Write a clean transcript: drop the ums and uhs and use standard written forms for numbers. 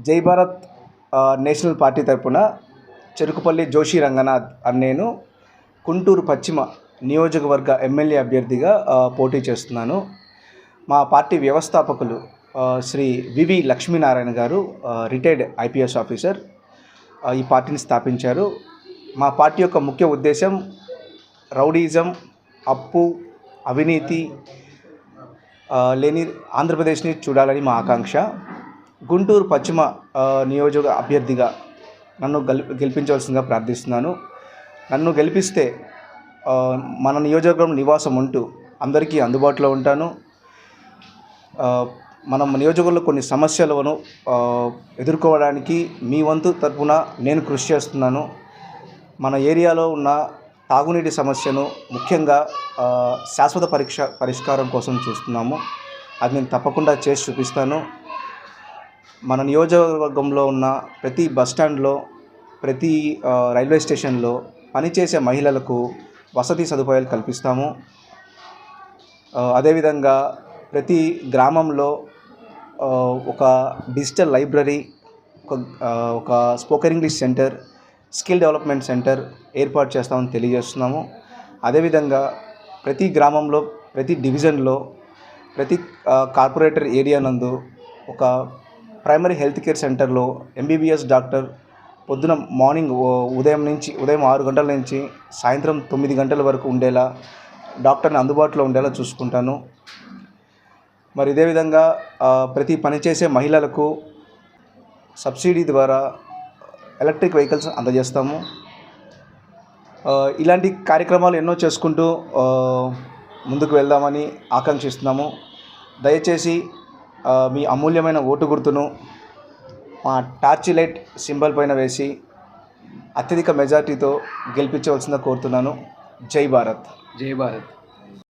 జై Bharat national party తరపున చెరుకుపల్లి జోషి రంగనాథ్ అని నేను గుంటూరు పశ్చిమ నియోజకవర్గ ఎమ్మెల్యే అభ్యర్థిగా పోటీ చేస్తున్నాను. మా పార్టీ వ్యవస్థాపకులు శ్రీ వివి లక్ష్మీనారాయణ గారు రిటైర్డ్ ఐపీఎస్ ఆఫీసర్ ఈ పార్టీని స్థాపించారు. మా పార్టీ యొక్క ముఖ్య ఉద్దేశం రౌడీజం, అప్పు, అవినీతి లేని ఆంధ్రప్రదేశ్ని చూడాలని మా ఆకాంక్ష. గుంటూరు పశ్చిమ నియోజక అభ్యర్థిగా నన్ను గెలిపించవలసిందిగా ప్రార్థిస్తున్నాను. నన్ను గెలిపిస్తే మన నియోజకవర్గం నివాసం ఉంటూ అందరికీ అందుబాటులో ఉంటాను. మన నియోజకవర్గంలో కొన్ని సమస్యలను ఎదుర్కోవడానికి మీ వంతు తరపున నేను కృషి చేస్తున్నాను. మన ఏరియాలో ఉన్న తాగునీటి సమస్యను ముఖ్యంగా శాశ్వత పరిష్కారం కోసం చూస్తున్నాము. అది నేను తప్పకుండా చేసి చూపిస్తాను. మన నియోజకవర్గంలో ఉన్న ప్రతి బస్టాండ్లో, ప్రతి రైల్వే స్టేషన్లో పనిచేసే మహిళలకు వసతి సదుపాయాలు కల్పిస్తాము. అదేవిధంగా ప్రతి గ్రామంలో ఒక డిజిటల్ లైబ్రరీ, ఒక spoken English centre, skill development centre ఏర్పాటు చేస్తామని తెలియజేస్తున్నాము. అదేవిధంగా ప్రతి గ్రామంలో, ప్రతి డివిజన్లో, ప్రతి కార్పొరేటర్ ఏరియా నందు ఒక ప్రైమరీ హెల్త్ కేర్ సెంటర్లో ఎంబీబీఎస్ డాక్టర్ మార్నింగ్ ఉదయం 6 గంటల నుంచి సాయంత్రం 9 గంటల వరకు ఉండేలా డాక్టర్ని అందుబాటులో ఉండేలా చూసుకుంటాను. మరి ఇదే విధంగా ప్రతి పనిచేసే మహిళలకు సబ్సిడీ ద్వారా ఎలక్ట్రిక్ వెహికల్స్ అందజేస్తాము. ఇలాంటి కార్యక్రమాలు ఎన్నో చేసుకుంటూ ముందుకు వెళ్దామని ఆకాంక్షిస్తున్నాము. దయచేసి మీ అమూల్యమైన ఓటు గుర్తును మా టార్చ్ లైట్ సింబల్ పైన వేసి అత్యధిక మెజార్టీతో గెలిపించవలసిందిగా కోరుతున్నాను. జై భారత్. జై భారత్.